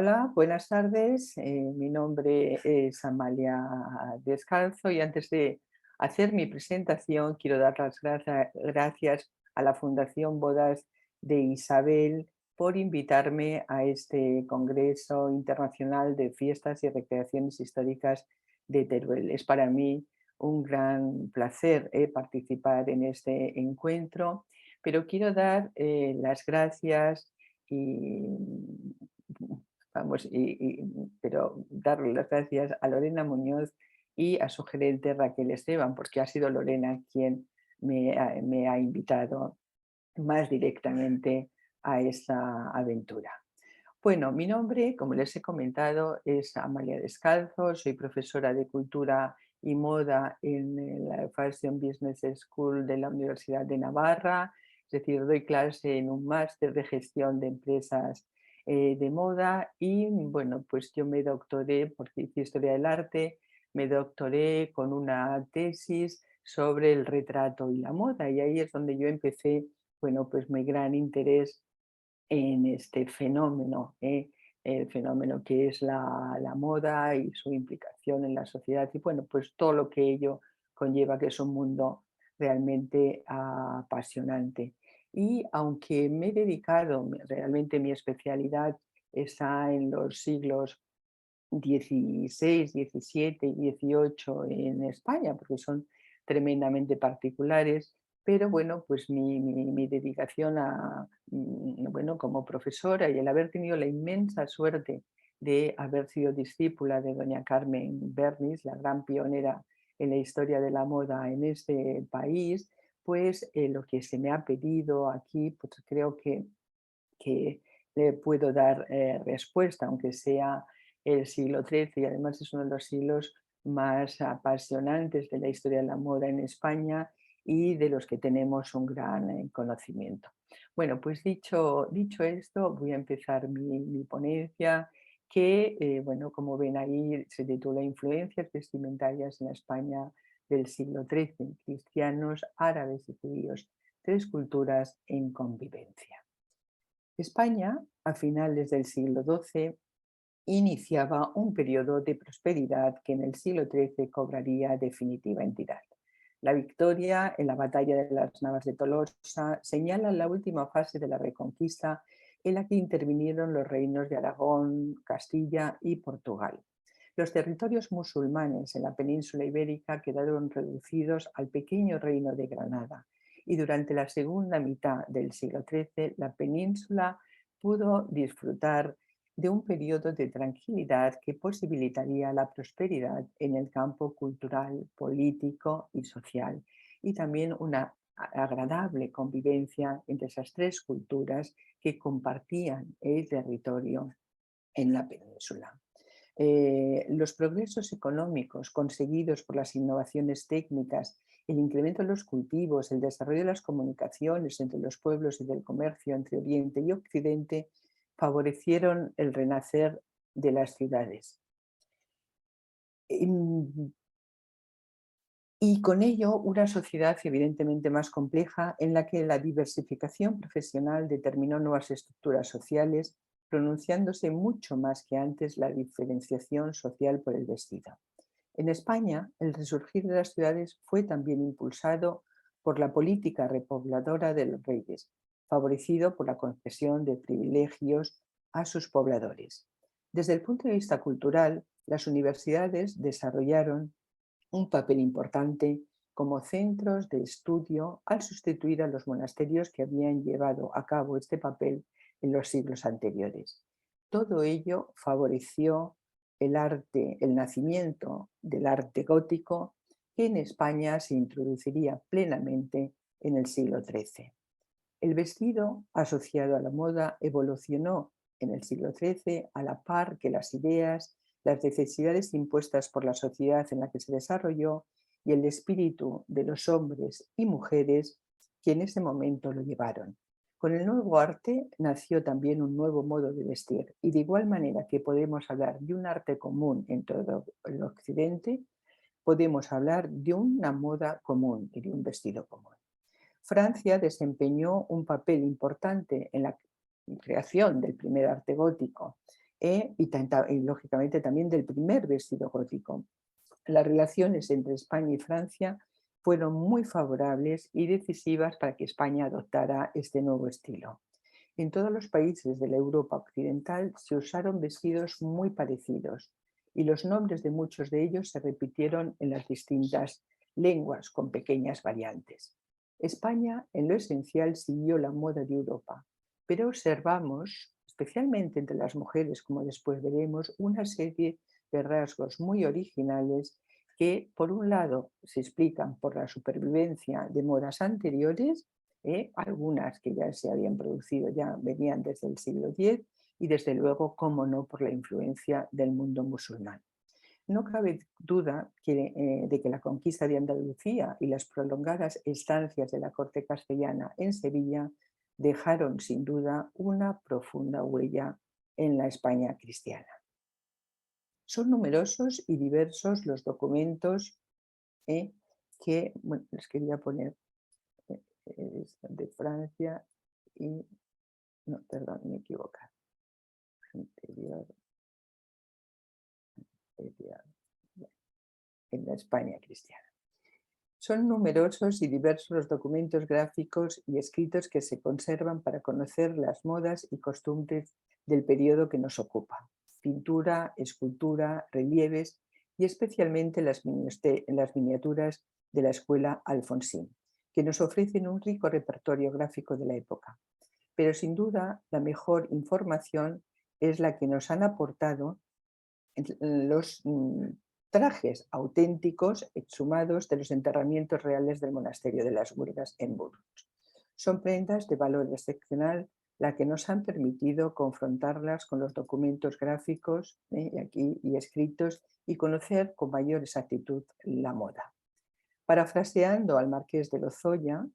Hola, buenas tardes. Mi nombre es Amalia Descalzo y antes de hacer mi presentación quiero dar las gracias a la Fundación Bodas de Isabel por invitarme a este Congreso Internacional de Fiestas y Recreaciones Históricas de Teruel. Es para mí un gran placer participar en este encuentro, pero quiero dar las gracias y Vamos, pero darle las gracias a Lorena Muñoz y a su gerente Raquel Esteban, porque ha sido Lorena quien me ha invitado más directamente a esta aventura. Bueno, mi nombre, como les he comentado, es Amalia Descalzo, soy profesora de Cultura y Moda en la Fashion Business School de la Universidad de Navarra, es decir, doy clase en un máster de gestión de empresas de moda y bueno, pues yo me doctoré, porque hice Historia del Arte, me doctoré con una tesis sobre el retrato y la moda y ahí es donde yo empecé, bueno, pues mi gran interés en este fenómeno, el fenómeno que es la moda y su implicación en la sociedad y bueno, pues todo lo que ello conlleva, que es un mundo realmente apasionante. Y aunque me he dedicado, realmente mi especialidad está en los siglos XVI, XVII y XVIII en España, porque son tremendamente particulares, pero bueno, pues mi dedicación bueno, como profesora y el haber tenido la inmensa suerte de haber sido discípula de doña Carmen Bernis, la gran pionera en la historia de la moda en este país, pues lo que se me ha pedido aquí, pues creo que le puedo dar respuesta, aunque sea el siglo XIII y además es uno de los siglos más apasionantes de la historia de la moda en España y de los que tenemos un gran conocimiento. Bueno, pues dicho esto, voy a empezar mi ponencia que, bueno, como ven ahí, se titula Influencias vestimentarias en la España del siglo XIII, cristianos, árabes y judíos, tres culturas en convivencia. España, a finales del siglo XII, iniciaba un periodo de prosperidad que en el siglo XIII cobraría definitiva entidad. La victoria en la batalla de las Navas de Tolosa señala la última fase de la Reconquista en la que intervinieron los reinos de Aragón, Castilla y Portugal. Los territorios musulmanes en la península ibérica quedaron reducidos al pequeño reino de Granada y durante la segunda mitad del siglo XIII la península pudo disfrutar de un periodo de tranquilidad que posibilitaría la prosperidad en el campo cultural, político y social, y también una agradable convivencia entre esas tres culturas que compartían el territorio en la península. Los progresos económicos conseguidos por las innovaciones técnicas, el incremento de los cultivos, el desarrollo de las comunicaciones entre los pueblos y del comercio entre Oriente y Occidente favorecieron el renacer de las ciudades. Y con ello una sociedad evidentemente más compleja en la que la diversificación profesional determinó nuevas estructuras sociales, pronunciándose mucho más que antes la diferenciación social por el vestido. En España, el resurgir de las ciudades fue también impulsado por la política repobladora de los reyes, favorecido por la concesión de privilegios a sus pobladores. Desde el punto de vista cultural, las universidades desarrollaron un papel importante como centros de estudio al sustituir a los monasterios que habían llevado a cabo este papel en los siglos anteriores. Todo ello favoreció el arte, el nacimiento del arte gótico, que en España se introduciría plenamente en el siglo XIII. El vestido, asociado a la moda, evolucionó en el siglo XIII a la par que las ideas, las necesidades impuestas por la sociedad en la que se desarrolló y el espíritu de los hombres y mujeres que en ese momento lo llevaron. Con el nuevo arte nació también un nuevo modo de vestir y de igual manera que podemos hablar de un arte común en todo el occidente, podemos hablar de una moda común y de un vestido común. Francia desempeñó un papel importante en la creación del primer arte gótico y lógicamente también del primer vestido gótico. Las relaciones entre España y Francia fueron muy favorables y decisivas para que España adoptara este nuevo estilo. En todos los países de la Europa occidental se usaron vestidos muy parecidos y los nombres de muchos de ellos se repitieron en las distintas lenguas con pequeñas variantes. España, en lo esencial, siguió la moda de Europa, pero observamos, especialmente entre las mujeres, como después veremos, una serie de rasgos muy originales que, por un lado, se explican por la supervivencia de modas anteriores, algunas que ya se habían producido, ya venían desde el siglo X, y desde luego, cómo no, por la influencia del mundo musulmán. No cabe duda de que la conquista de Andalucía y las prolongadas estancias de la corte castellana en Sevilla dejaron sin duda una profunda huella en la España cristiana. Son numerosos y diversos los documentos que, bueno, les quería poner de Francia y, no, perdón, me he equivocado. Anterior, en la España cristiana. Son numerosos y diversos los documentos gráficos y escritos que se conservan para conocer las modas y costumbres del periodo que nos ocupa. Pintura, escultura, relieves y especialmente las miniaturas de la escuela Alfonsín, que nos ofrecen un rico repertorio gráfico de la época. Pero sin duda la mejor información es la que nos han aportado los trajes auténticos exhumados de los enterramientos reales del monasterio de las Burgas en Burgos. Son prendas de valor excepcional la que nos han permitido confrontarlas con los documentos gráficos y escritos y conocer con mayor exactitud la moda. Parafraseando al marqués de Lozoya,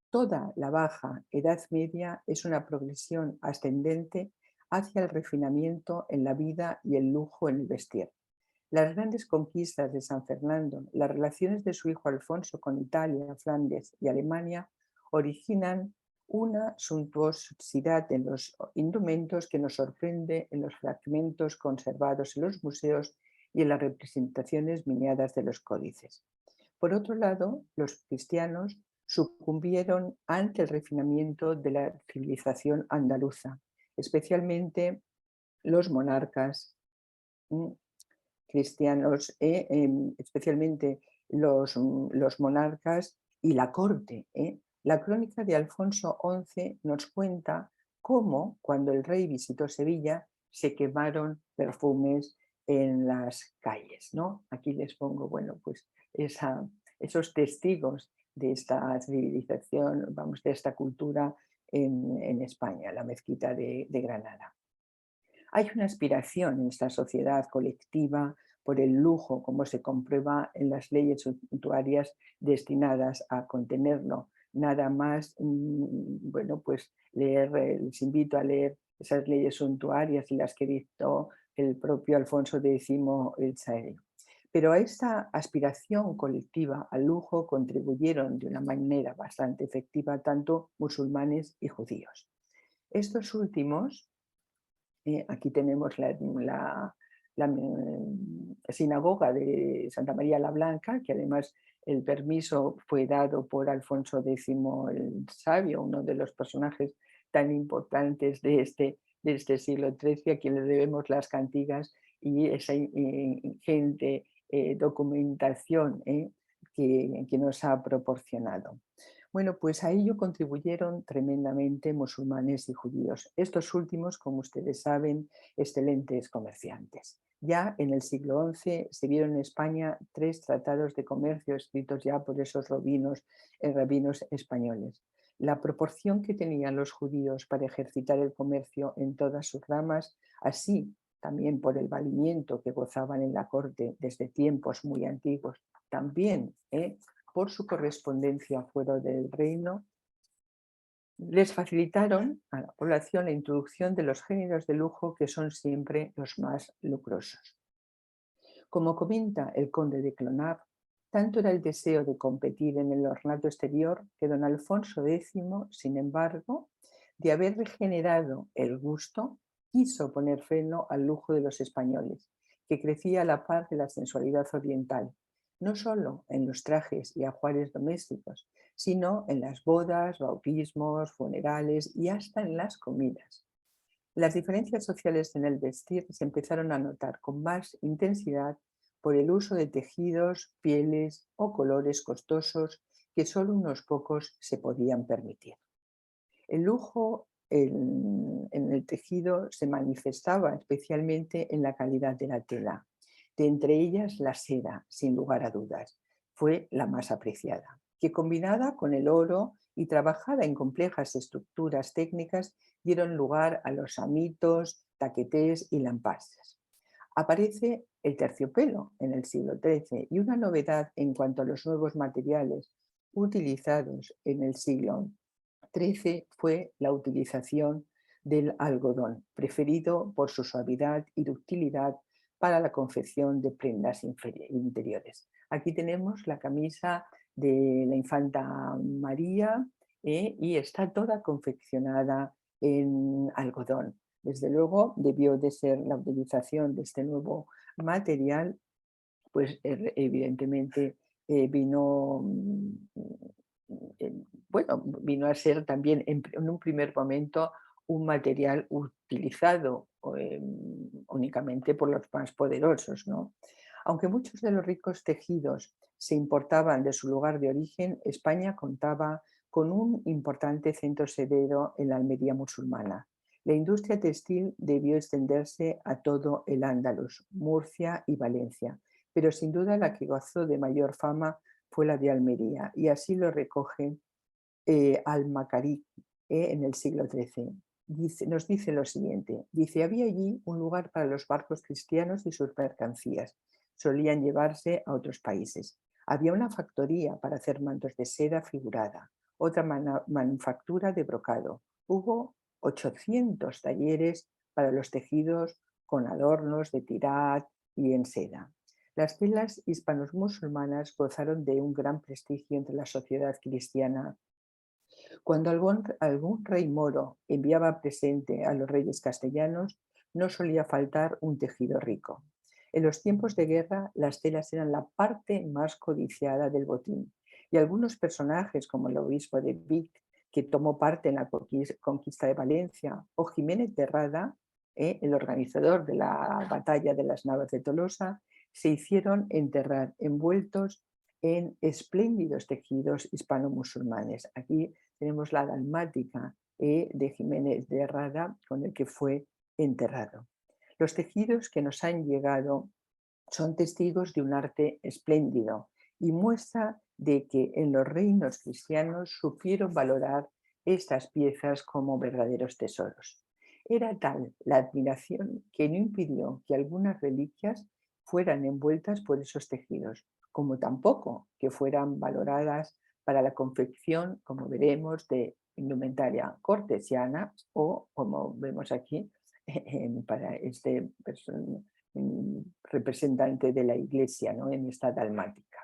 toda la baja Edad Media es una progresión ascendente hacia el refinamiento en la vida y el lujo en el vestir. Las grandes conquistas de San Fernando, las relaciones de su hijo Alfonso con Italia, Flandes y Alemania originan una suntuosidad en los indumentos que nos sorprende en los fragmentos conservados en los museos y en las representaciones miniadas de los códices. Por otro lado, los cristianos sucumbieron ante el refinamiento de la civilización andaluza, especialmente los monarcas cristianos, especialmente los monarcas y la corte. La crónica de Alfonso XI nos cuenta cómo, cuando el rey visitó Sevilla, se quemaron perfumes en las calles, ¿no? Aquí les pongo, bueno, pues esos testigos de esta civilización, vamos, de esta cultura en España, la mezquita de Granada. Hay una aspiración en esta sociedad colectiva por el lujo, como se comprueba en las leyes suntuarias destinadas a contenerlo. Nada más, bueno, pues les invito a leer esas leyes suntuarias y las que dictó el propio Alfonso X el Sabio. Pero a esta aspiración colectiva al lujo contribuyeron de una manera bastante efectiva tanto musulmanes y judíos. Estos últimos, aquí tenemos la sinagoga de Santa María la Blanca, que además el permiso fue dado por Alfonso X el Sabio, uno de los personajes tan importantes de este siglo XIII, a quien le debemos las cantigas y esa ingente documentación que nos ha proporcionado. Bueno, pues a ello contribuyeron tremendamente musulmanes y judíos. Estos últimos, como ustedes saben, excelentes comerciantes. Ya en el siglo XI se vieron en España 3 tratados de comercio escritos ya por esos rabinos españoles. La proporción que tenían los judíos para ejercitar el comercio en todas sus ramas, así también por el valimiento que gozaban en la corte desde tiempos muy antiguos, también por su correspondencia fuera del reino, les facilitaron a la población la introducción de los géneros de lujo que son siempre los más lucrosos. Como comenta el conde de Clonard, tanto era el deseo de competir en el ornato exterior que don Alfonso X, sin embargo, de haber regenerado el gusto, quiso poner freno al lujo de los españoles, que crecía a la par de la sensualidad oriental, no solo en los trajes y ajuares domésticos, sino en las bodas, bautismos, funerales y hasta en las comidas. Las diferencias sociales en el vestir se empezaron a notar con más intensidad por el uso de tejidos, pieles o colores costosos que solo unos pocos se podían permitir. El lujo en el tejido se manifestaba especialmente en la calidad de la tela. De entre ellas, la seda, sin lugar a dudas, fue la más apreciada, que combinada con el oro y trabajada en complejas estructuras técnicas, dieron lugar a los amitos, taquetés y lampasas. Aparece el terciopelo en el siglo XIII y una novedad en cuanto a los nuevos materiales utilizados en el siglo XIII fue la utilización del algodón, preferido por su suavidad y ductilidad para la confección de prendas interiores. Aquí tenemos la camisa de la infanta María y está toda confeccionada en algodón. Desde luego debió de ser la utilización de este nuevo material, pues evidentemente vino, bueno, vino a ser también en un primer momento un material utilizado únicamente por los más poderosos, ¿no? Aunque muchos de los ricos tejidos se importaban de su lugar de origen, España contaba con un importante centro sedero en la Almería musulmana. La industria textil debió extenderse a todo el Andalus, Murcia y Valencia, pero sin duda la que gozó de mayor fama fue la de Almería, y así lo recoge Al-Makari en el siglo XIII. Nos dice lo siguiente, dice, había allí un lugar para los barcos cristianos y sus mercancías, solían llevarse a otros países. Había una factoría para hacer mantos de seda figurada, otra manufactura de brocado. Hubo 800 talleres para los tejidos con adornos de tirad y en seda. Las telas hispanos-musulmanas gozaron de un gran prestigio entre la sociedad cristiana. Cuando algún rey moro enviaba presente a los reyes castellanos, no solía faltar un tejido rico. En los tiempos de guerra, las telas eran la parte más codiciada del botín, y algunos personajes, como el obispo de Vic, que tomó parte en la conquista de Valencia, o Jiménez de Rada, el organizador de la batalla de las Navas de Tolosa, se hicieron enterrar envueltos en espléndidos tejidos hispano-musulmanes. Aquí tenemos la dalmática de Jiménez de Rada con el que fue enterrado. Los tejidos que nos han llegado son testigos de un arte espléndido y muestra de que en los reinos cristianos supieron valorar estas piezas como verdaderos tesoros. Era tal la admiración que no impidió que algunas reliquias fueran envueltas por esos tejidos, como tampoco que fueran valoradas para la confección, como veremos, de indumentaria cortesiana o, como vemos aquí, para este representante de la Iglesia, ¿no? En esta dalmática.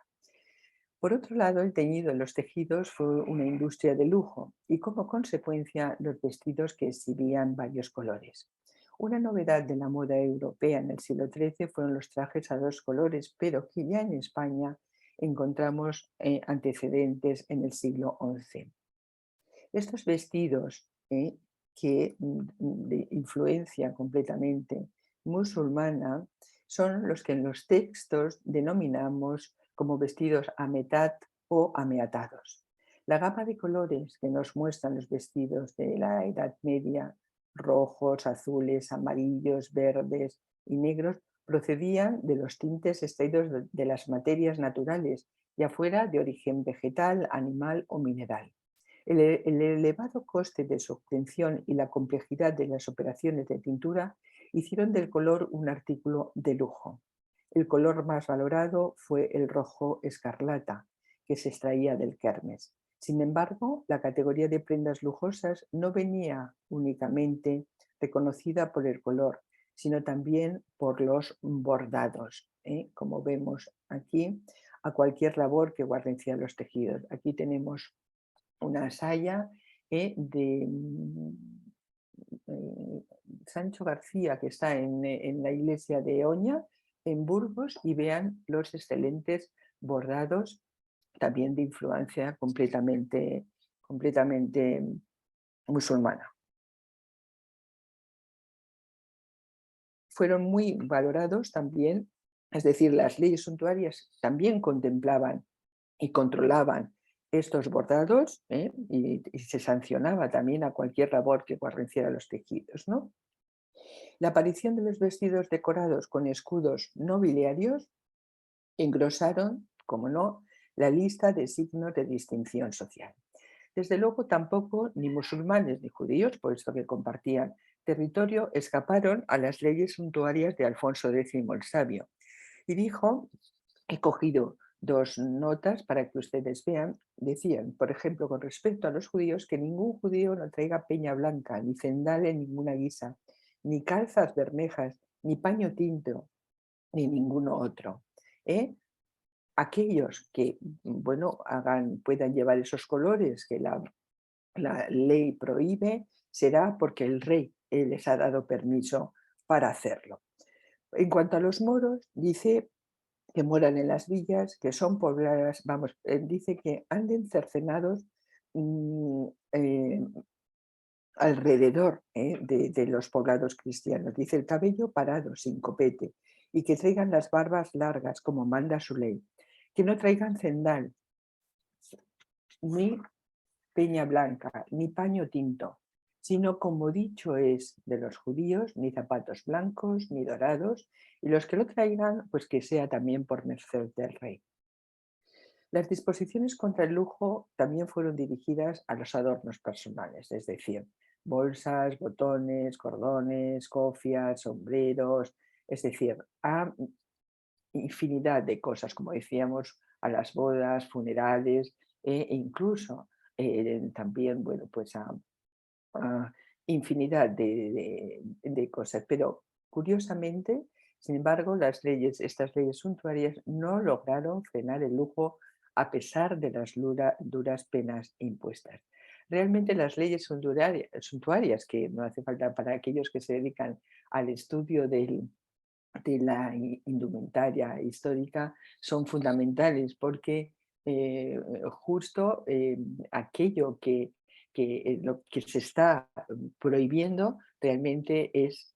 Por otro lado, el teñido en los tejidos fue una industria de lujo y como consecuencia los vestidos que exhibían varios colores. Una novedad de la moda europea en el siglo XIII fueron los trajes a dos colores, pero que ya en España encontramos antecedentes en el siglo XI. Estos vestidos que de influencia completamente musulmana son los que en los textos denominamos como vestidos ametat o ameatados. La gama de colores que nos muestran los vestidos de la Edad Media, rojos, azules, amarillos, verdes y negros, procedían de los tintes extraídos de las materias naturales, ya fuera de origen vegetal, animal o mineral. El elevado coste de su obtención y la complejidad de las operaciones de tintura hicieron del color un artículo de lujo. El color más valorado fue el rojo escarlata, que se extraía del kermes. Sin embargo, la categoría de prendas lujosas no venía únicamente reconocida por el color, sino también por los bordados, como vemos aquí, a cualquier labor que guarnecia los tejidos. Aquí tenemos una saya Sancho García, que está en la iglesia de Oña, en Burgos, y vean los excelentes bordados, también de influencia completamente musulmana. Fueron muy valorados también, es decir, las leyes suntuarias también contemplaban y controlaban estos bordados, y se sancionaba también a cualquier labor que guarneciera los tejidos, ¿no? La aparición de los vestidos decorados con escudos nobiliarios engrosaron, como no, la lista de signos de distinción social. Desde luego, tampoco ni musulmanes ni judíos, puesto que compartían territorio, escaparon a las leyes suntuarias de Alfonso X el Sabio. Y dijo, he cogido dos notas para que ustedes vean, decían, por ejemplo, con respecto a los judíos, que ningún judío no traiga peña blanca, ni cendal en ninguna guisa, ni calzas bermejas, ni paño tinto, ni ninguno otro. ¿eh? Aquellos que, bueno, puedan llevar esos colores que la ley prohíbe, será porque el rey les ha dado permiso para hacerlo. En cuanto a los moros, dice que moran en las villas, que son pobladas, vamos, dice que anden cercenados alrededor de los poblados cristianos. Dice el cabello parado, sin copete, y que traigan las barbas largas, como manda su ley. Que no traigan cendal, ni peña blanca, ni paño tinto, sino como dicho es de los judíos, ni zapatos blancos, ni dorados, y los que lo traigan, pues que sea también por merced del rey. Las disposiciones contra el lujo también fueron dirigidas a los adornos personales, es decir, bolsas, botones, cordones, cofias, sombreros, es decir, a infinidad de cosas, como decíamos, a las bodas, funerales, e incluso también, bueno, pues a infinidad de cosas. Pero curiosamente, sin embargo, estas leyes suntuarias no lograron frenar el lujo a pesar de las duras penas impuestas. Realmente las leyes suntuarias, que no hace falta para aquellos que se dedican al estudio de la indumentaria histórica, son fundamentales porque justo aquello lo que se está prohibiendo realmente es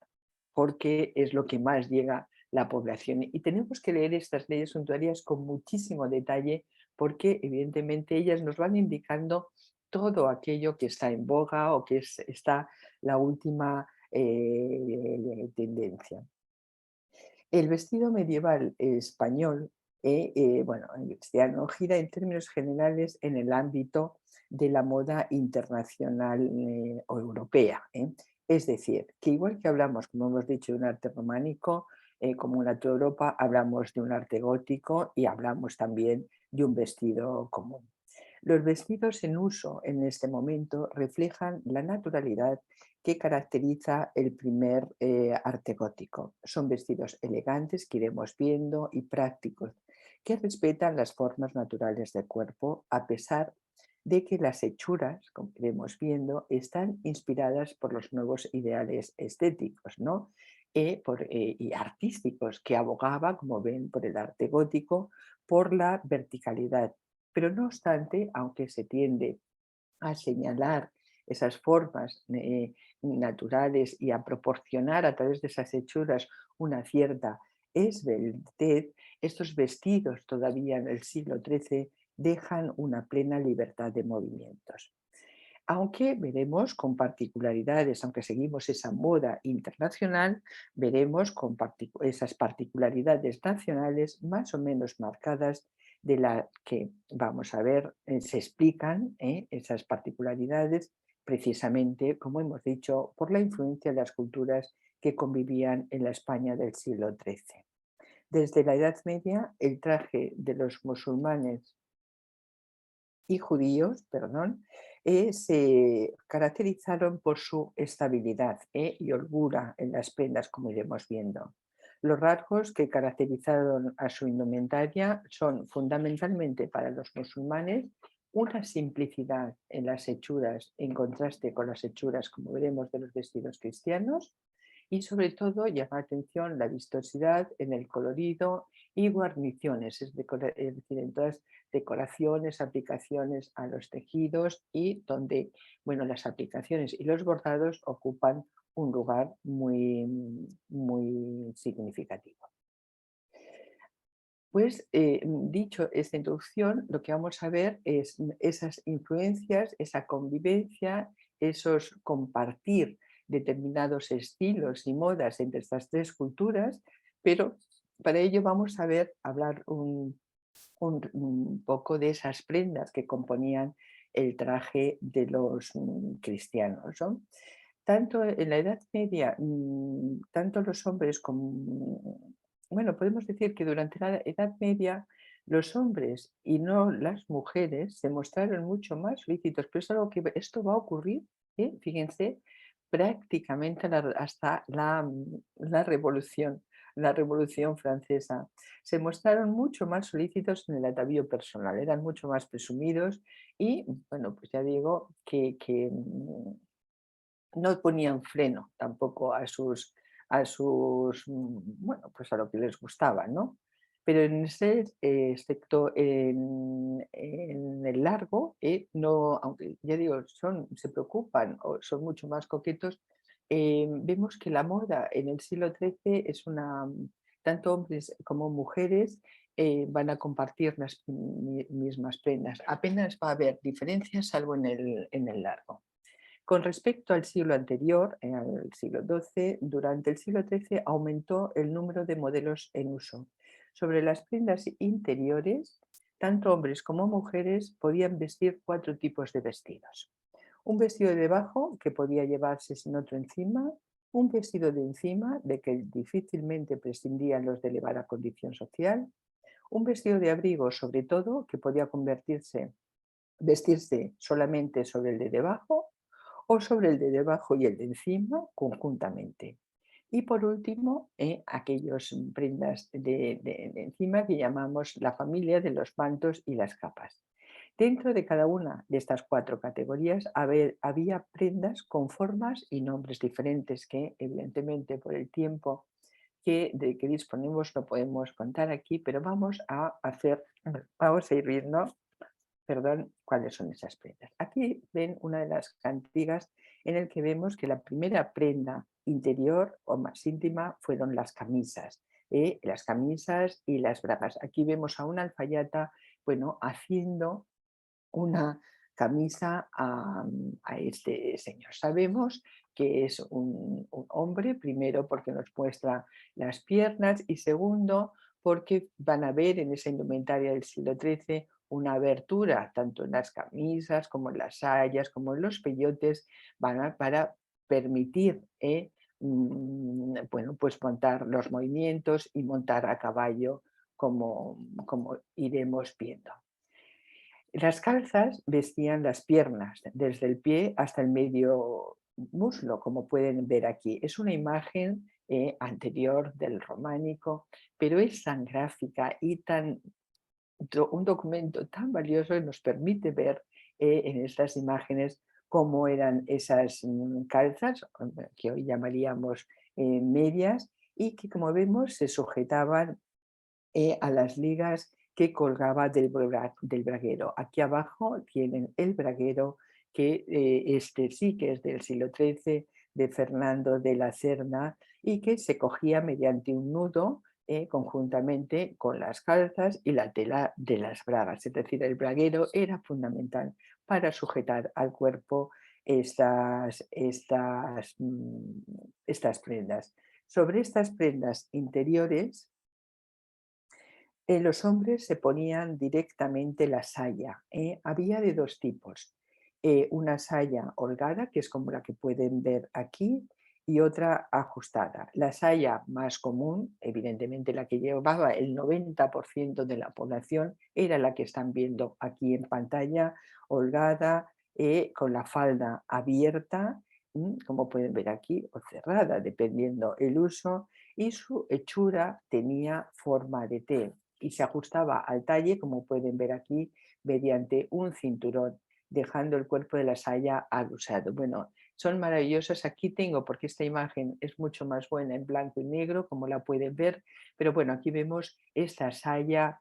porque es lo que más llega a la población. Y tenemos que leer estas leyes suntuarias con muchísimo detalle porque evidentemente ellas nos van indicando todo aquello que está en boga o que está la última tendencia. El vestido medieval español, bueno, el cristiano, gira en términos generales en el ámbito de la moda internacional o europea. Es decir, que igual que hablamos, como hemos dicho, de un arte románico común a toda Europa, hablamos de un arte gótico y hablamos también de un vestido común. Los vestidos en uso en este momento reflejan la naturalidad que caracteriza el primer arte gótico. Son vestidos elegantes que iremos viendo y prácticos, que respetan las formas naturales del cuerpo, a pesar de que las hechuras, como iremos viendo, están inspiradas por los nuevos ideales estéticos, ¿no? Y artísticos, que abogaba, como ven, por el arte gótico, por la verticalidad. Pero no obstante, aunque se tiende a señalar esas formas naturales y a proporcionar a través de esas hechuras una cierta esbeltez, estos vestidos todavía en el siglo XIII dejan una plena libertad de movimientos. Aunque veremos con particularidades, aunque seguimos esa moda internacional, veremos con esas particularidades nacionales más o menos marcadas de las que, vamos a ver, se explican esas particularidades precisamente, como hemos dicho, por la influencia de las culturas que convivían en la España del siglo XIII. Desde la Edad Media, el traje de los musulmanes y judíos, perdón, se caracterizaron por su estabilidad y holgura en las prendas, como iremos viendo. Los rasgos que caracterizaron a su indumentaria son fundamentalmente para los musulmanes una simplicidad en las hechuras en contraste con las hechuras, como veremos, de los vestidos cristianos, y sobre todo llama la atención la vistosidad en el colorido y guarniciones, es decir, en todas decoraciones, aplicaciones a los tejidos y donde, bueno, las aplicaciones y los bordados ocupan un lugar muy, muy significativo. Pues dicho esta introducción, lo que vamos a ver es esas influencias, esa convivencia, esos compartir determinados estilos y modas entre estas tres culturas, pero para ello vamos a ver, hablar un poco de esas prendas que componían el traje de los cristianos, ¿no? Tanto en la Edad Media, tanto los hombres como, bueno, podemos decir que durante la Edad Media los hombres y no las mujeres se mostraron mucho más solícitos, pero es algo que esto va a ocurrir, fíjense, prácticamente hasta la Revolución Francesa. Se mostraron mucho más solícitos en el atavío personal, eran mucho más presumidos y, bueno, pues ya digo que no ponían freno tampoco bueno, pues a lo que les gustaba, ¿no? Pero en ese, excepto en el largo, no, aunque ya digo, se preocupan o son mucho más coquetos, vemos que la moda en el siglo XIII es tanto hombres como mujeres van a compartir las mismas prendas. Apenas va a haber diferencias salvo en el largo. Con respecto al siglo anterior, al siglo XII, durante el siglo XIII aumentó el número de modelos en uso. Sobre las prendas interiores, tanto hombres como mujeres podían vestir cuatro tipos de vestidos. Un vestido de debajo que podía llevarse sin otro encima, un vestido de encima de que difícilmente prescindían los de elevada condición social, un vestido de abrigo sobre todo que podía vestirse solamente sobre el de debajo o sobre el de debajo y el de encima conjuntamente. Y por último, aquellos prendas de encima que llamamos la familia de los mantos y las capas. Dentro de cada una de estas cuatro categorías había prendas con formas y nombres diferentes que, evidentemente, por el tiempo de que disponemos no podemos contar aquí, pero vamos a ir viendo, perdón, cuáles son esas prendas. Aquí ven una de las cantigas en el que vemos que la primera prenda interior o más íntima fueron las camisas y las bragas. Aquí vemos a una alfayata, bueno, haciendo una camisa a este señor. Sabemos que es un hombre, primero porque nos muestra las piernas y segundo porque van a ver en esa indumentaria del siglo XIII una abertura tanto en las camisas como en las sayas, como en los peyotes, para permitir bueno, pues montar los movimientos y montar a caballo como iremos viendo. Las calzas vestían las piernas, desde el pie hasta el medio muslo, como pueden ver aquí. Es una imagen anterior del románico, pero es tan gráfica y un documento tan valioso que nos permite ver en estas imágenes cómo eran esas calzas, que hoy llamaríamos medias, y que como vemos se sujetaban a las ligas que colgaba del braguero. Aquí abajo tienen el braguero, que este sí que es del siglo XIII, de Fernando de la Serna, y que se cogía mediante un nudo conjuntamente con las calzas y la tela de las bragas. Es decir, el braguero era fundamental para sujetar al cuerpo estas prendas. Sobre estas prendas interiores, los hombres se ponían directamente la saya. Había de dos tipos. Una saya holgada, que es como la que pueden ver aquí, y otra ajustada. La saya más común, evidentemente la que llevaba el 90% de la población, era la que están viendo aquí en pantalla, holgada, con la falda abierta, como pueden ver aquí, o cerrada, dependiendo el uso, y su hechura tenía forma de T y se ajustaba al talle, como pueden ver aquí, mediante un cinturón, dejando el cuerpo de la saya adusado. Bueno, son maravillosas. Aquí tengo, porque esta imagen es mucho más buena en blanco y negro, como la pueden ver, pero bueno, aquí vemos esta saya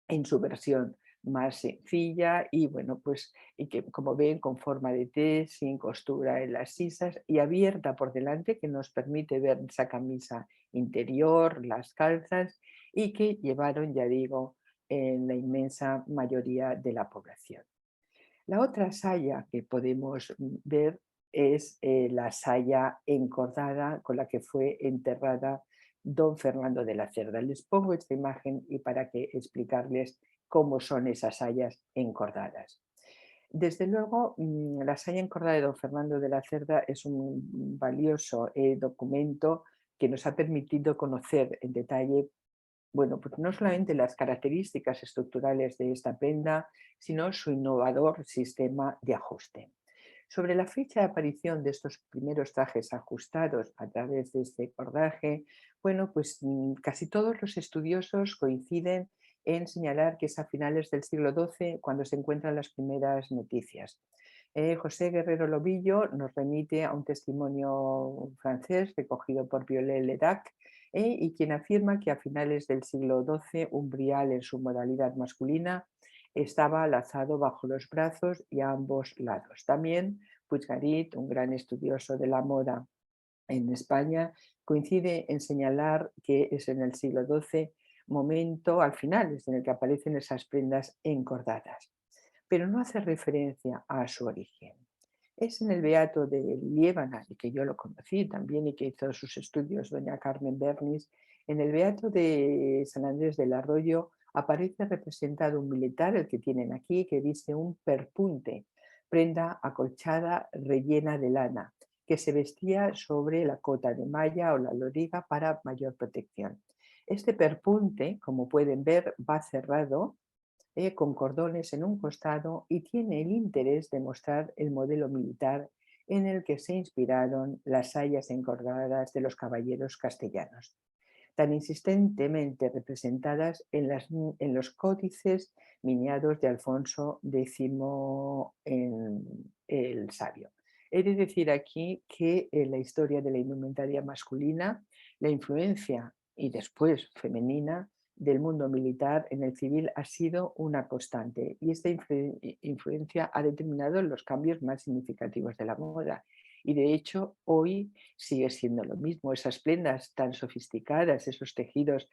en su versión más sencilla y bueno, pues y que como ven con forma de T, sin costura en las sisas y abierta por delante que nos permite ver esa camisa interior, las calzas y que llevaron, ya digo, en la inmensa mayoría de la población. La otra saya que podemos ver es la saya encordada con la que fue enterrada don Fernando de la Cerda. Les pongo esta imagen y para que explicarles cómo son esas sayas encordadas. Desde luego, la saya encordada de don Fernando de la Cerda es un valioso documento que nos ha permitido conocer en detalle, bueno, pues no solamente las características estructurales de esta prenda, sino su innovador sistema de ajuste. Sobre la fecha de aparición de estos primeros trajes ajustados a través de este cordaje, bueno, pues casi todos los estudiosos coinciden en señalar que es a finales del siglo XII cuando se encuentran las primeras noticias. José Guerrero Lobillo nos remite a un testimonio francés recogido por Viollet-le-Duc y quien afirma que a finales del siglo XII un brial en su modalidad masculina estaba lazado bajo los brazos y a ambos lados. También Puiggarit, un gran estudioso de la moda en España, coincide en señalar que es en el siglo XII momento, al final, es en el que aparecen esas prendas encordadas, pero no hace referencia a su origen. Es en el Beato de Liébana, y que yo lo conocí también y que hizo sus estudios doña Carmen Bernis, en el Beato de San Andrés del Arroyo aparece representado un militar, el que tienen aquí, que viste un perpunte, prenda acolchada rellena de lana, que se vestía sobre la cota de malla o la loriga para mayor protección. Este perpunte, como pueden ver, va cerrado con cordones en un costado y tiene el interés de mostrar el modelo militar en el que se inspiraron las sayas encordadas de los caballeros castellanos, tan insistentemente representadas en los códices miniados de Alfonso X el Sabio. He de decir aquí que en la historia de la indumentaria masculina, la influencia y después femenina del mundo militar en el civil ha sido una constante y esta influencia ha determinado los cambios más significativos de la moda. Y de hecho hoy sigue siendo lo mismo, esas prendas tan sofisticadas, esos tejidos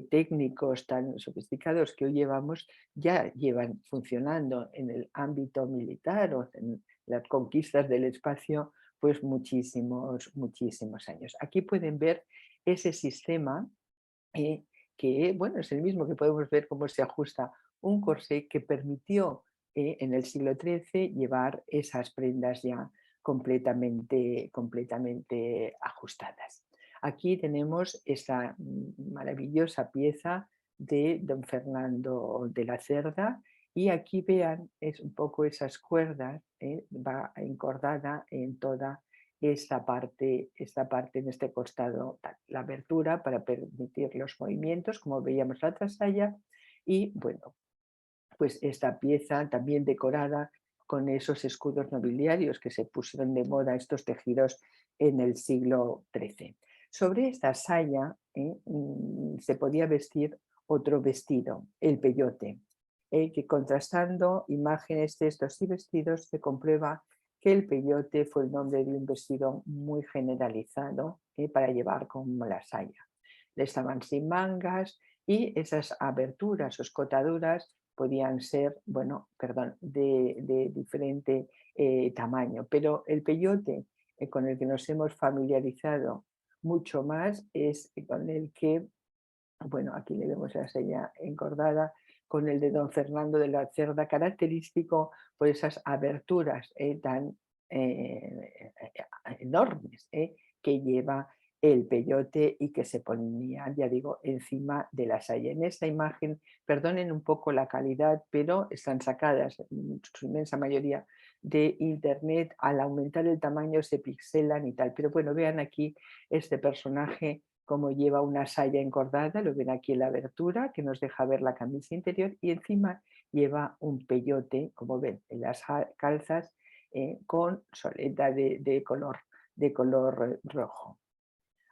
técnicos tan sofisticados que hoy llevamos ya llevan funcionando en el ámbito militar o en las conquistas del espacio pues muchísimos años. Aquí pueden ver ese sistema que bueno, es el mismo que podemos ver cómo se ajusta un corsé que permitió en el siglo XIII llevar esas prendas ya completamente ajustadas. Aquí tenemos esa maravillosa pieza de don Fernando de la Cerda y aquí vean es un poco esas cuerdas, va encordada en toda esta parte en este costado, la abertura para permitir los movimientos, como veíamos la trasalla, y bueno, pues esta pieza también decorada con esos escudos nobiliarios que se pusieron de moda estos tejidos en el siglo XIII. Sobre esta saya se podía vestir otro vestido, el peyote, que contrastando imágenes, textos y vestidos se comprueba que el peyote fue el nombre de un vestido muy generalizado para llevar como la saya. Estaban sin mangas y esas aberturas o escotaduras podían ser, bueno, perdón, de diferente tamaño, pero el peyote con el que nos hemos familiarizado mucho más es con el que, bueno, aquí le vemos la seña encordada, con el de don Fernando de la Cerda, característico por esas aberturas tan enormes que lleva el peyote y que se ponía, ya digo, encima de la saya. En esta imagen, perdonen un poco la calidad, pero están sacadas en su inmensa mayoría de internet. Al aumentar el tamaño se pixelan y tal, pero bueno, vean aquí este personaje como lleva una saya encordada, lo ven aquí en la abertura que nos deja ver la camisa interior y encima lleva un peyote, como ven, en las calzas, con soleta de color rojo.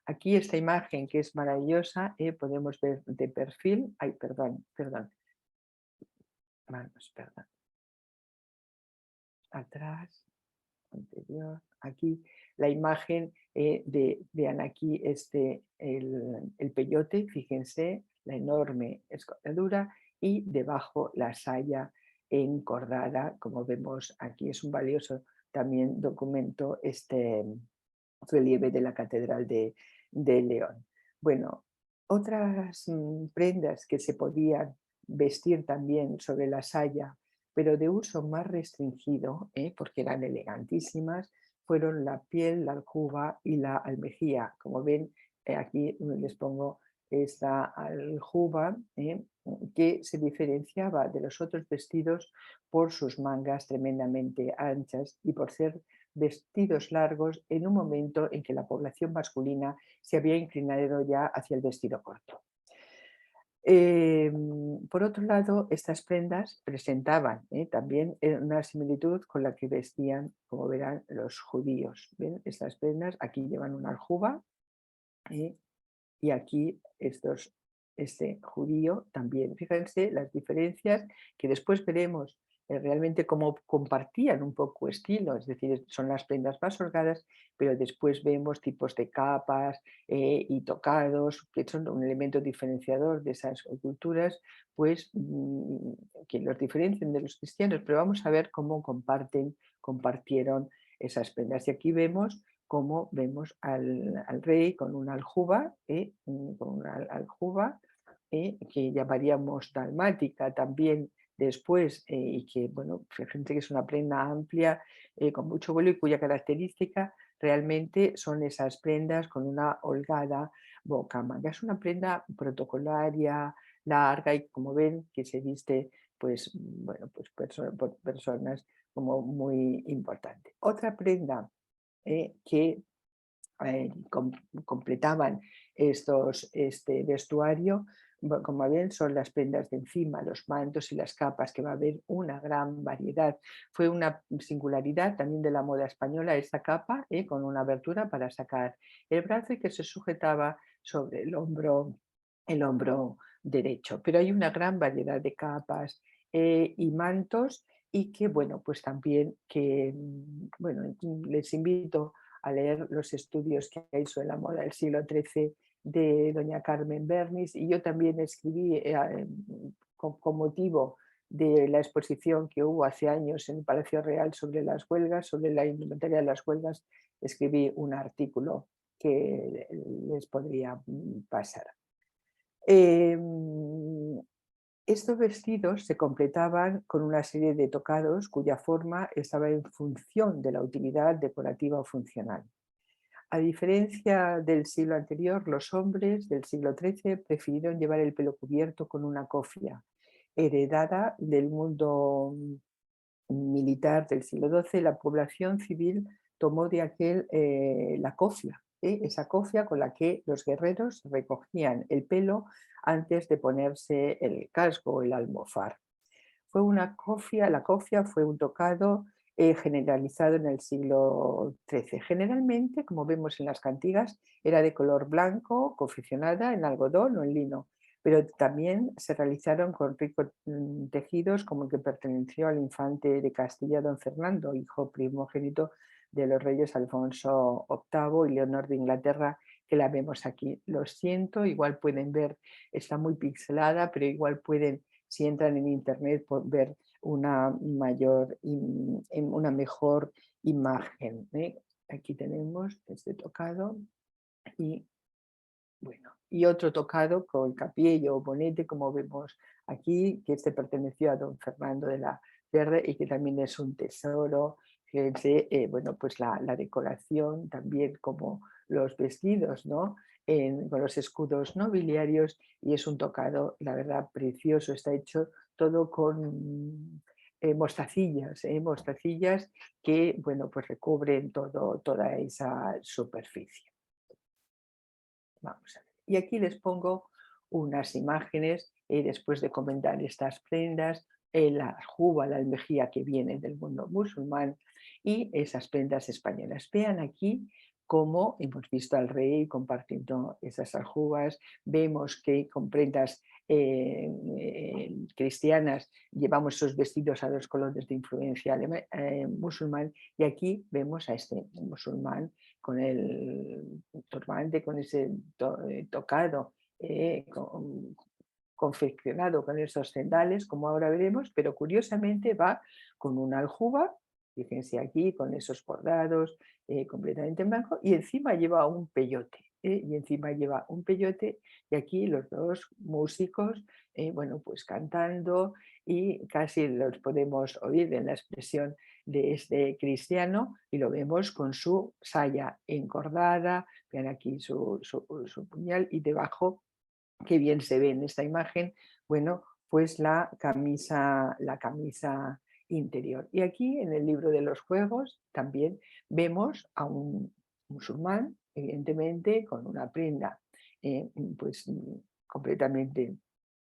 Aquí esta imagen que es maravillosa, podemos ver de perfil, ay, perdón, manos, perdón, atrás, anterior, aquí la imagen de Anaquí, el peyote, fíjense, la enorme escotadura y debajo la saya encordada, como vemos aquí, es un valioso también documento este relieve de la Catedral de León. Bueno, otras prendas que se podían vestir también sobre la saya, pero de uso más restringido, porque eran elegantísimas, fueron la piel, la aljuba y la almejía. Como ven, aquí les pongo esta aljuba, que se diferenciaba de los otros vestidos por sus mangas tremendamente anchas y por ser vestidos largos en un momento en que la población masculina se había inclinado ya hacia el vestido corto. Por otro lado, estas prendas presentaban también una similitud con la que vestían, como verán, los judíos. ¿Ven? Estas prendas aquí llevan una aljuba, ¿eh? Y aquí este judío también. Fíjense las diferencias que después veremos realmente cómo compartían un poco estilo, es decir, son las prendas más holgadas, pero después vemos tipos de capas y tocados, que son un elemento diferenciador de esas culturas, pues que los diferencian de los cristianos, pero vamos a ver cómo compartieron esas prendas. Y aquí vemos como vemos al rey con una aljuba, que llamaríamos dalmática también después, y que, bueno, fíjense que es una prenda amplia, con mucho vuelo y cuya característica realmente son esas prendas con una holgada bocamanga. Es una prenda protocolaria, larga y como ven que se viste pues, bueno, pues por personas como muy importantes. Otra prenda que completaban este vestuario, como ven, son las prendas de encima, los mantos y las capas, que va a haber una gran variedad. Fue una singularidad también de la moda española esta capa, con una abertura para sacar el brazo y que se sujetaba sobre el hombro derecho. Pero hay una gran variedad de capas y mantos y que, bueno, pues también que, bueno, les invito a leer los estudios que hay sobre la moda del siglo XIII de doña Carmen Bernis, y yo también escribí con motivo de la exposición que hubo hace años en el Palacio Real sobre las huelgas, sobre la indumentaria de las huelgas, escribí un artículo que les podría pasar. Estos vestidos se completaban con una serie de tocados cuya forma estaba en función de la utilidad decorativa o funcional. A diferencia del siglo anterior, los hombres del siglo XIII prefirieron llevar el pelo cubierto con una cofia, heredada del mundo militar del siglo XII. La población civil tomó de aquel la cofia, esa cofia con la que los guerreros recogían el pelo antes de ponerse el casco o el almofar. Fue una cofia, la cofia fue un tocado generalizado en el siglo XIII. Generalmente, como vemos en las cantigas, era de color blanco, confeccionada en algodón o en lino, pero también se realizaron con ricos tejidos como el que perteneció al infante de Castilla, don Fernando, hijo primogénito de los reyes Alfonso VIII y Leonor de Inglaterra, que la vemos aquí. Lo siento, igual pueden ver, está muy pixelada, pero igual pueden, si entran en internet, ver una mejor imagen. Aquí tenemos este tocado y bueno, y otro tocado con capiello o bonete, como vemos aquí, que este perteneció a don Fernando de la Verde y que también es un tesoro. Fíjense, bueno, pues la decoración también como los vestidos, ¿no? Con los escudos nobiliarios, y es un tocado, la verdad, precioso. Está hecho todo con mostacillas que, bueno, pues recubren toda esa superficie. Vamos a ver. Y aquí les pongo unas imágenes, después de comentar estas prendas, la aljuba, la almejía que viene del mundo musulmán y esas prendas españolas. Vean aquí cómo hemos visto al rey compartiendo esas aljubas, vemos que con prendas cristianas llevamos esos vestidos a los colores de influencia musulmán, y aquí vemos a este musulmán con el turbante, con ese tocado, confeccionado con esos cendales, como ahora veremos, pero curiosamente va con una aljuba, fíjense aquí, con esos bordados completamente en blanco, y encima lleva un peyote. Y encima lleva un peyote, y aquí los dos músicos, bueno, pues cantando, y casi los podemos oír en la expresión de este cristiano, y lo vemos con su saya encordada, vean aquí su puñal, y debajo, que bien se ve en esta imagen, bueno, pues la camisa interior. Y aquí en el libro de los juegos también vemos a un musulmán, evidentemente, con una prenda pues completamente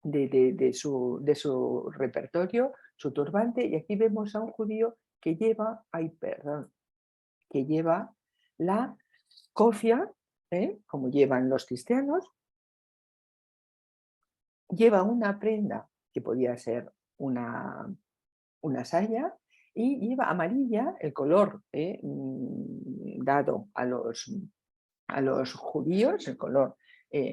de su repertorio, su turbante, y aquí vemos a un judío que lleva, ay, perdón, que lleva la cofia, como llevan los cristianos, lleva una prenda que podía ser una saya, y lleva amarilla, el color dado a los judíos, el color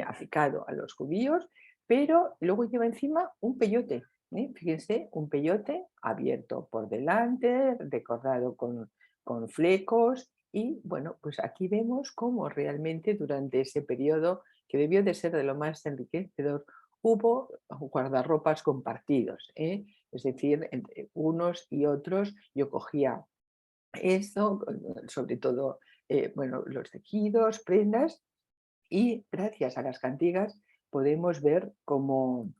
aplicado a los judíos, pero luego lleva encima un peyote. Fíjense, un peyote abierto por delante, decorado con flecos, y bueno, pues aquí vemos cómo realmente durante ese periodo, que debió de ser de lo más enriquecedor, hubo guardarropas compartidos, es decir, entre unos y otros. Yo cogía esto, sobre todo, bueno, los tejidos, prendas, y gracias a las cantigas podemos ver cómo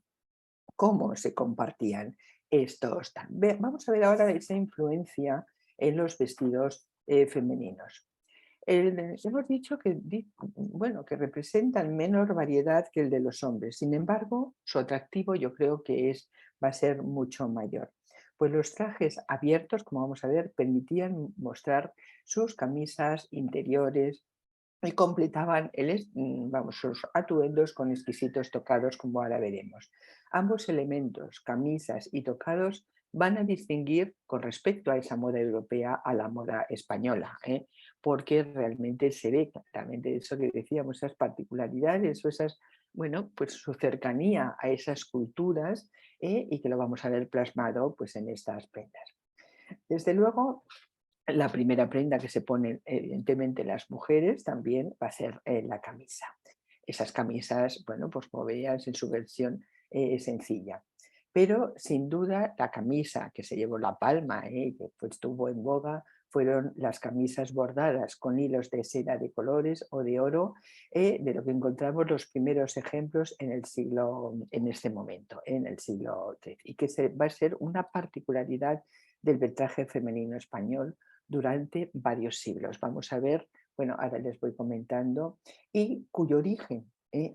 se compartían estos. Vamos a ver ahora esa influencia en los vestidos femeninos. Hemos dicho bueno, que representan menor variedad que el de los hombres. Sin embargo, su atractivo yo creo que va a ser mucho mayor. Pues los trajes abiertos, como vamos a ver, permitían mostrar sus camisas interiores y completaban sus atuendos con exquisitos tocados, como ahora veremos. Ambos elementos, camisas y tocados, van a distinguir con respecto a esa moda europea a la moda española, porque realmente se ve claramente eso que decíamos, esas particularidades o esas, bueno, pues su cercanía a esas culturas, y que lo vamos a ver plasmado pues en estas prendas. Desde luego, la primera prenda que se ponen evidentemente las mujeres también va a ser la camisa. Esas camisas, bueno, pues como veías en su versión sencilla. Pero sin duda la camisa que se llevó la palma, que pues estuvo en boga, fueron las camisas bordadas con hilos de seda de colores o de oro, de lo que encontramos los primeros ejemplos en este momento, en el siglo XIII, y que va a ser una particularidad del vetraje femenino español durante varios siglos. Vamos a ver, bueno, ahora les voy comentando, y cuyo origen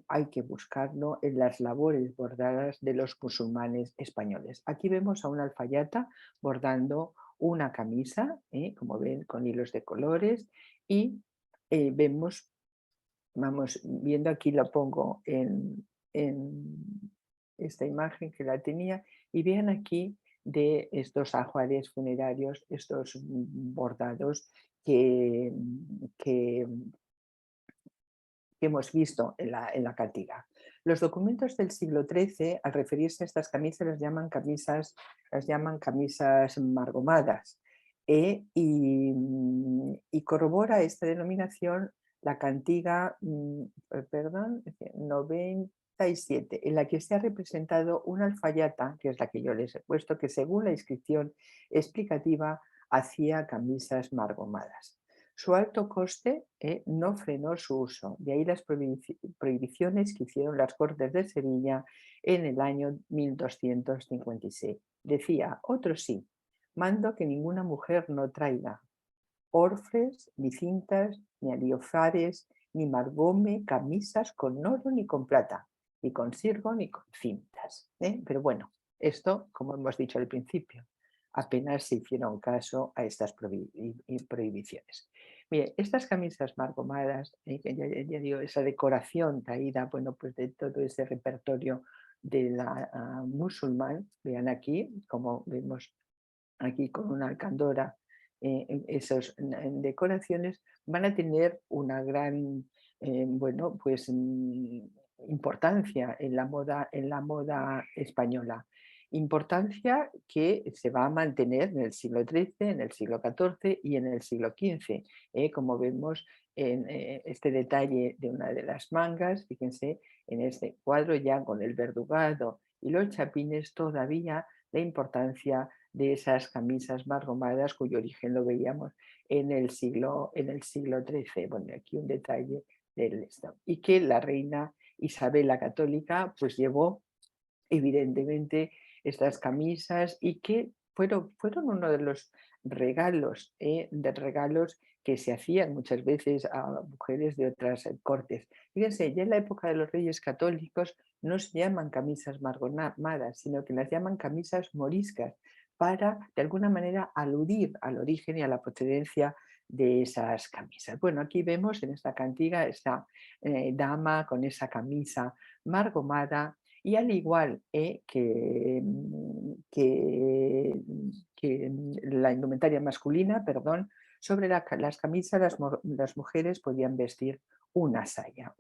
hay que buscarlo en las labores bordadas de los musulmanes españoles. Aquí vemos a una alfayata bordando una camisa, como ven, con hilos de colores, y vemos, vamos viendo, aquí lo pongo en esta imagen que la tenía, y vean aquí de estos ajuares funerarios, estos bordados que hemos visto en la cantiga. Los documentos del siglo XIII, al referirse a estas camisas, las llaman camisas margomadas, y corrobora esta denominación la cantiga, perdón, 97, en la que se ha representado una alfayata, que es la que yo les he puesto, que según la inscripción explicativa hacía camisas margomadas. Su alto coste no frenó su uso, de ahí las prohibiciones que hicieron las Cortes de Sevilla en el año 1256. Decía: otro sí, mando que ninguna mujer no traiga orfres, ni cintas, ni aliofares, ni margome, camisas con oro ni con plata, ni con sirgo ni con cintas. Pero bueno, Esto, como hemos dicho al principio, apenas se hicieron caso a estas prohibiciones. Mire, estas camisas margomadas, que ya digo, esa decoración traída, bueno, pues de todo ese repertorio de la musulmán, vean aquí, como vemos aquí con una alcandora, esas decoraciones van a tener una gran, bueno, pues importancia en la moda española. Importancia que se va a mantener en el siglo XIII, en el siglo XIV y en el siglo XV. Como vemos en este detalle de una de las mangas, fíjense en este cuadro ya con el verdugado y los chapines, todavía la importancia de esas camisas marromadas cuyo origen lo veíamos en el siglo XIII. Bueno, aquí un detalle del esto. Y que la reina Isabel la Católica pues llevó evidentemente estas camisas y que fueron uno de los regalos que se hacían muchas veces a mujeres de otras cortes. Fíjense, ya en la época de los reyes católicos no se llaman camisas margonadas, sino que las llaman camisas moriscas, para de alguna manera aludir al origen y a la procedencia de esas camisas. Bueno, aquí vemos en esta cantiga esta dama con esa camisa margomada y al igual que la indumentaria masculina, perdón, sobre las camisas las mujeres podían vestir una saya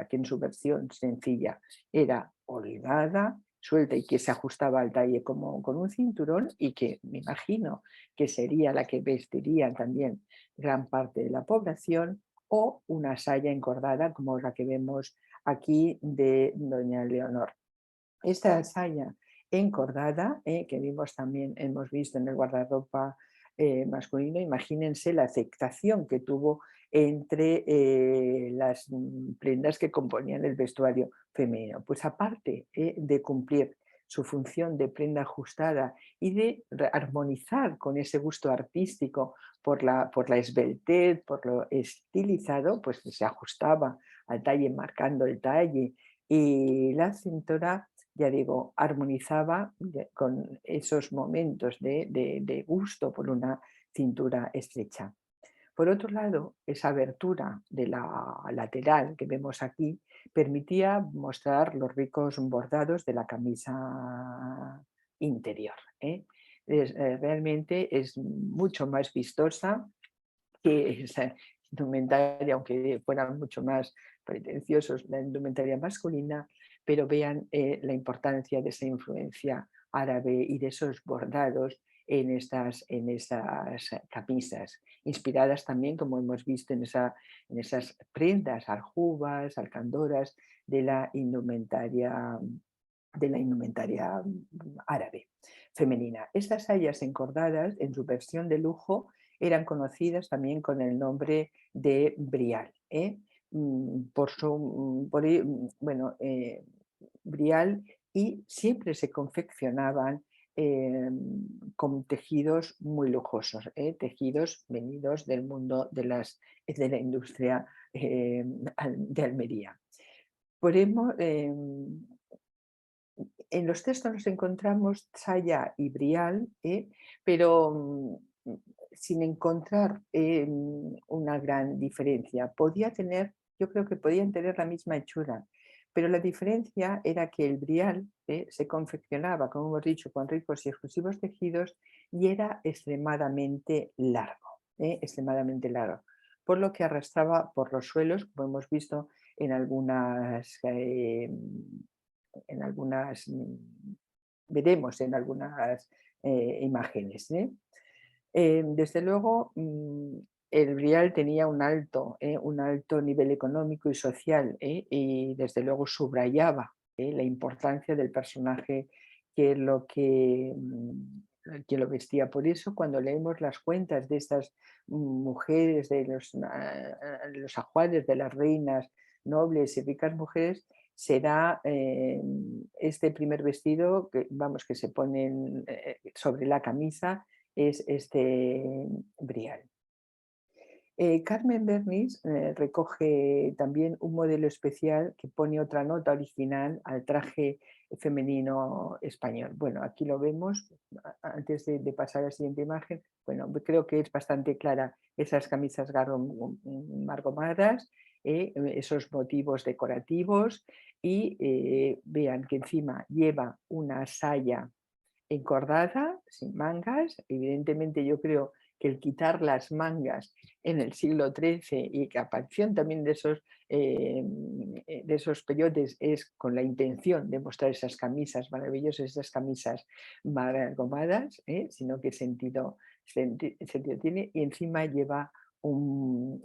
que en su versión sencilla era holgada, suelta y que se ajustaba al talle como con un cinturón y que me imagino que sería la que vestirían también gran parte de la población, o una saya encordada como la que vemos aquí de doña Leonor. Esta saya encordada, que vimos también, hemos visto en el guardarropa masculino, imagínense la aceptación que tuvo entre las prendas que componían el vestuario femenino. Pues aparte de cumplir su función de prenda ajustada y de armonizar con ese gusto artístico por la esbeltez, por lo estilizado, pues se ajustaba al talle, marcando el talle, y la cintura, ya digo, armonizaba con esos momentos de gusto por una cintura estrecha. Por otro lado, esa abertura de la lateral que vemos aquí permitía mostrar los ricos bordados de la camisa interior. Realmente es mucho más vistosa que esa indumentaria, aunque fueran mucho más pretenciosos, la indumentaria masculina, pero vean la importancia de esa influencia árabe y de esos bordados en estas camisas, inspiradas también, como hemos visto, en esas prendas aljubas, alcandoras de la indumentaria árabe femenina. Estas sayas encordadas, en su versión de lujo, eran conocidas también con el nombre de brial. Bueno, brial, y siempre se confeccionaban con tejidos muy lujosos, tejidos venidos del mundo de la industria de Almería. En los textos nos encontramos saya y brial, pero sin encontrar una gran diferencia. Yo creo que podían tener la misma hechura, pero la diferencia era que el brial se confeccionaba, como hemos dicho, con ricos y exclusivos tejidos, y era extremadamente largo, por lo que arrastraba por los suelos, como hemos visto en veremos en algunas imágenes. Desde luego, el Brial tenía un alto nivel económico y social, y desde luego subrayaba la importancia del personaje que que lo vestía. Por eso, cuando leemos las cuentas de estas mujeres, de los ajuares de las reinas nobles y ricas mujeres, será este primer vestido que se pone sobre la camisa, es este brial. Carmen Bernis recoge también un modelo especial que pone otra nota original al traje femenino español. Bueno, aquí lo vemos, antes de pasar a la siguiente imagen, bueno, creo que es bastante clara esas camisas margomadas, esos motivos decorativos y vean que encima lleva una saya encordada, sin mangas. Evidentemente yo creo que el quitar las mangas en el siglo XIII y que aparición también de esos peyotes es con la intención de mostrar esas camisas maravillosas, esas camisas margomadas, sino qué sentido tiene, y encima lleva un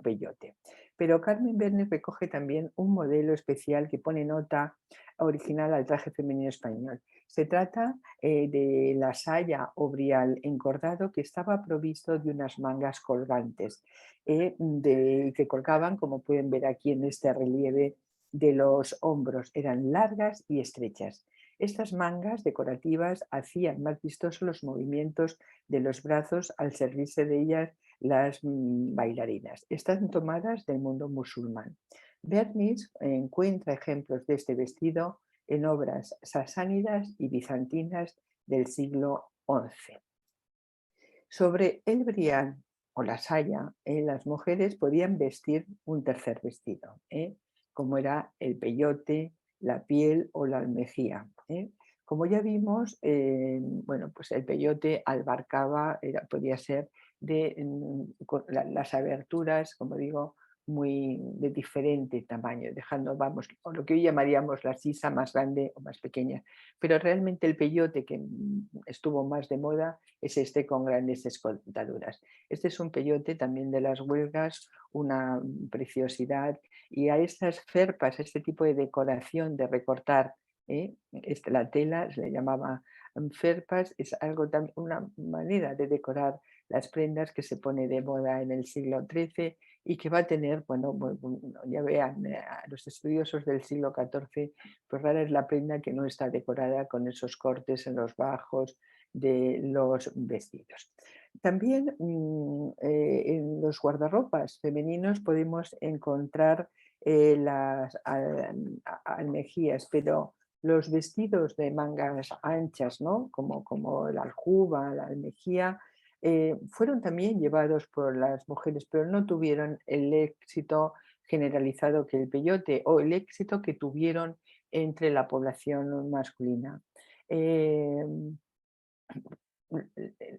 peyote. Pero Carmen Bernes recoge también un modelo especial que pone nota original al traje femenino español. Se trata de la saya o brial encordado que estaba provisto de unas mangas colgantes que colgaban, como pueden ver aquí en este relieve, de los hombros. Eran largas y estrechas. Estas mangas decorativas hacían más vistosos los movimientos de los brazos al servirse de ellas las bailarinas. Están tomadas del mundo musulmán. Bernis encuentra ejemplos de este vestido en obras sasánidas y bizantinas del siglo XI. Sobre el brián o la saya, las mujeres podían vestir un tercer vestido, como era el peyote, la piel o la almejía. Como ya vimos, bueno, pues el peyote abarcaba, podía ser con las aberturas, como digo, muy de diferente tamaño, dejando, vamos, o lo que hoy llamaríamos la sisa más grande o más pequeña. Pero realmente el peyote que estuvo más de moda es este con grandes escoltaduras. Este es un peyote también de las huelgas, una preciosidad, y a estas ferpas, este tipo de decoración de recortar la tela, se le llamaba ferpas, es algo una manera de decorar las prendas que se pone de moda en el siglo XIII y que va a tener, bueno, ya vean, a los estudiosos del siglo XIV, pues rara es la prenda que no está decorada con esos cortes en los bajos de los vestidos. También en los guardarropas femeninos podemos encontrar las almejías, pero los vestidos de mangas anchas, ¿no? como la aljuba, la almejía, fueron también llevados por las mujeres, pero no tuvieron el éxito generalizado que el peyote o el éxito que tuvieron entre la población masculina.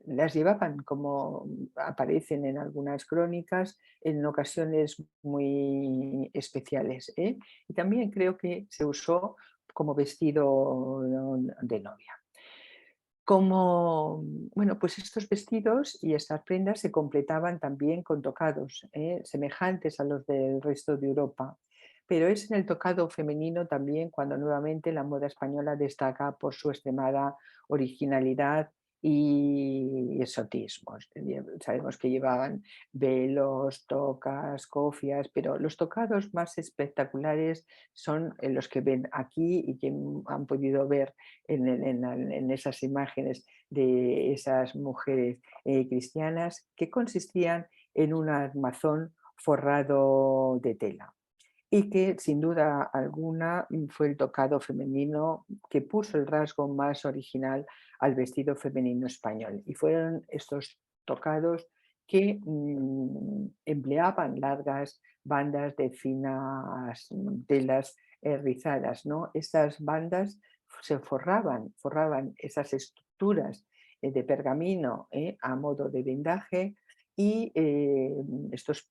Las llevaban, como aparecen en algunas crónicas, en ocasiones muy especiales. Y también creo que se usó como vestido de novia. Bueno, pues estos vestidos y estas prendas se completaban también con tocados, semejantes a los del resto de Europa. Pero es en el tocado femenino también cuando nuevamente la moda española destaca por su extremada originalidad y exotismo. Sabemos que llevaban velos, tocas, cofias, pero los tocados más espectaculares son los que ven aquí y que han podido ver en esas imágenes de esas mujeres cristianas, que consistían en un armazón forrado de tela y que sin duda alguna fue el tocado femenino que puso el rasgo más original al vestido femenino español. Y fueron estos tocados que empleaban largas bandas de finas telas rizadas, ¿no? Estas bandas se forraban esas estructuras de pergamino a modo de vendaje, y estos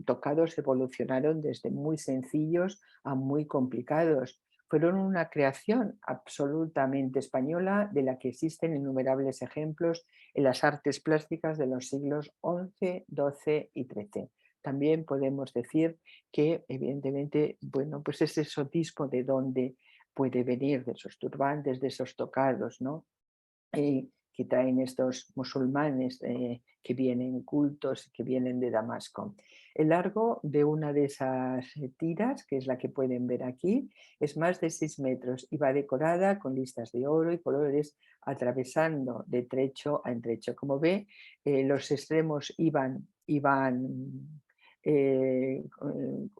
tocados evolucionaron desde muy sencillos a muy complicados. Fueron una creación absolutamente española de la que existen innumerables ejemplos en las artes plásticas de los siglos XI, XII y XIII. También podemos decir que, evidentemente, bueno, pues ese exotismo de dónde puede venir, de esos turbantes, de esos tocados, ¿no? Que traen estos musulmanes que vienen cultos, que vienen de Damasco. El largo de una de esas tiras, que es la que pueden ver aquí, es más de 6 metros y va decorada con listas de oro y colores atravesando de trecho a entrecho. Como ve, los extremos iban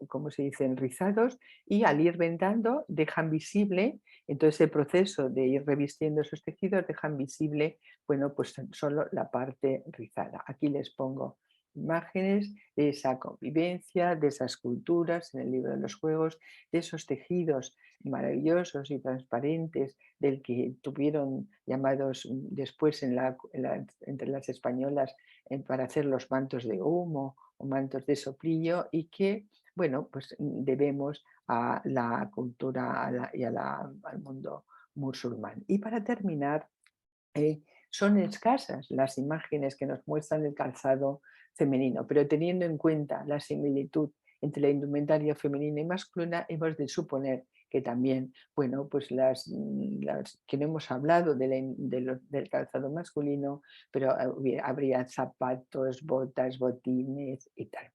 ¿cómo se dice?, rizados, y al ir vendando dejan visible, entonces el proceso de ir revistiendo esos tejidos dejan visible, bueno, pues solo la parte rizada. Aquí les pongo imágenes de esa convivencia, de esas culturas en el libro de los juegos, de esos tejidos maravillosos y transparentes del que tuvieron llamados después entre las españolas para hacer los mantos de humo o mantos de soplillo y que, bueno, pues debemos a la cultura al mundo musulmán. Y para terminar, son escasas las imágenes que nos muestran el calzado femenino, pero teniendo en cuenta la similitud entre la indumentaria femenina y masculina, hemos de suponer que también, bueno, pues las que no hemos hablado del calzado masculino, pero habría zapatos, botas, botines y tal.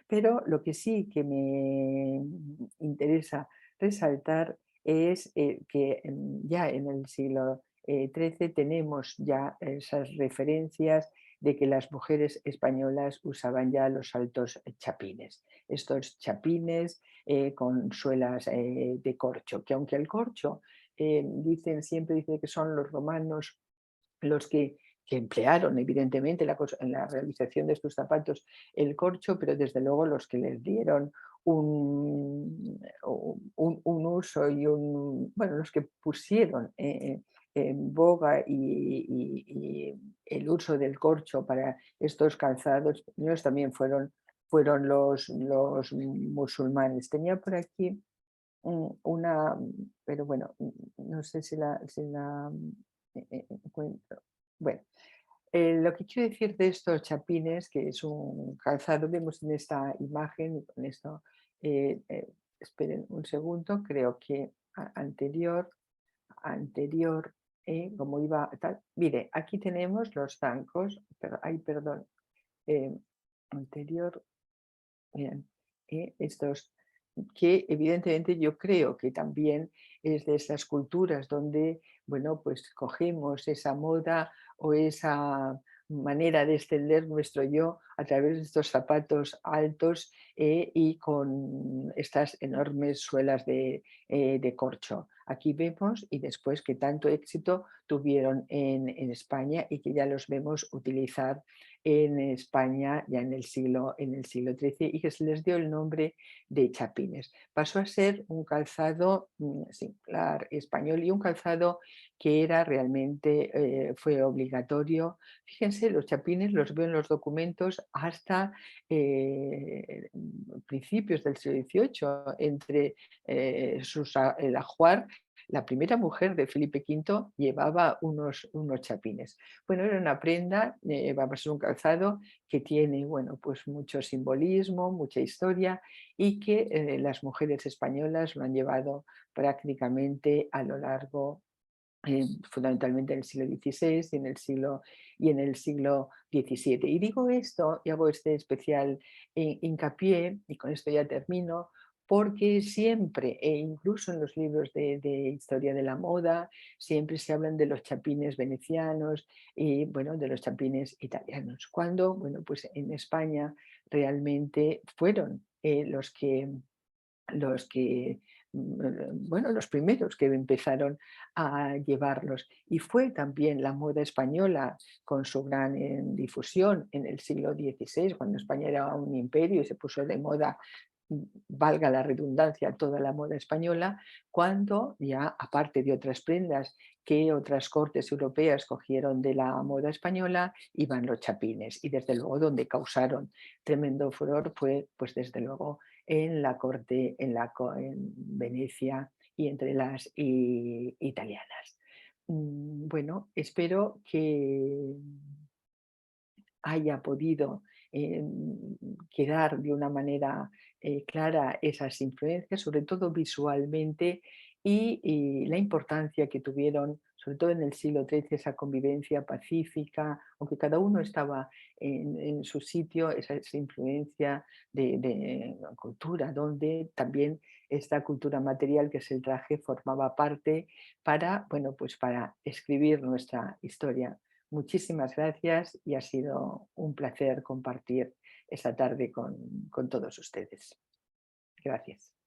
Pero lo que sí que me interesa resaltar es que ya en el siglo XIII tenemos ya esas referencias de que las mujeres españolas usaban ya los altos chapines. Estos chapines con suelas de corcho, que aunque el corcho siempre dicen que son los romanos los que emplearon evidentemente en la realización de estos zapatos el corcho, pero desde luego los que les dieron un uso y bueno, los que pusieron en boga y el uso del corcho para estos calzados ellos también fueron los musulmanes. Tenía por aquí una, pero bueno, no sé si la encuentro. Bueno, lo que quiero decir de estos chapines, que es un calzado, vemos en esta imagen, y con esto, esperen un segundo, creo que anterior, como iba tal, mire, aquí tenemos los zancos, pero, ay, perdón, eh, anterior, bien, estos que evidentemente yo creo que también es de esas culturas donde, bueno, pues cogemos esa moda o esa manera de extender nuestro yo a través de estos zapatos altos y con estas enormes suelas de corcho. Aquí vemos y después que tanto éxito tuvieron en España y que ya los vemos utilizar en España ya en el siglo XIII y que se les dio el nombre de chapines. Pasó a ser un calzado singular español y un calzado que era realmente, fue obligatorio. Fíjense, los chapines los veo en los documentos hasta principios del siglo XVIII, entre el ajuar. La primera mujer de Felipe V llevaba unos chapines. Bueno, era una prenda, vamos a ser un calzado que tiene, bueno, pues mucho simbolismo, mucha historia y que las mujeres españolas lo han llevado prácticamente a lo largo, fundamentalmente en el siglo XVI y en el siglo XVII. Y digo esto y hago este especial hincapié, y con esto ya termino, porque siempre, e incluso en los libros de historia de la moda, siempre se hablan de los chapines venecianos y bueno, de los chapines italianos, cuando, bueno, pues en España realmente fueron bueno, los primeros que empezaron a llevarlos. Y fue también la moda española con su gran difusión en el siglo XVI, cuando España era un imperio y se puso de moda, valga la redundancia, toda la moda española, cuando ya, aparte de otras prendas que otras cortes europeas cogieron de la moda española, iban los chapines. Y desde luego donde causaron tremendo furor fue, pues desde luego, en la corte, en Venecia y entre las italianas. Bueno, espero que haya podido quedar de una manera clara esas influencias, sobre todo visualmente, y la importancia que tuvieron, sobre todo en el siglo XIII, esa convivencia pacífica, aunque cada uno estaba en su sitio, esa influencia de la cultura, donde también esta cultura material que es el traje formaba parte para, bueno, pues para escribir nuestra historia. Muchísimas gracias y ha sido un placer compartir esta tarde con todos ustedes. Gracias.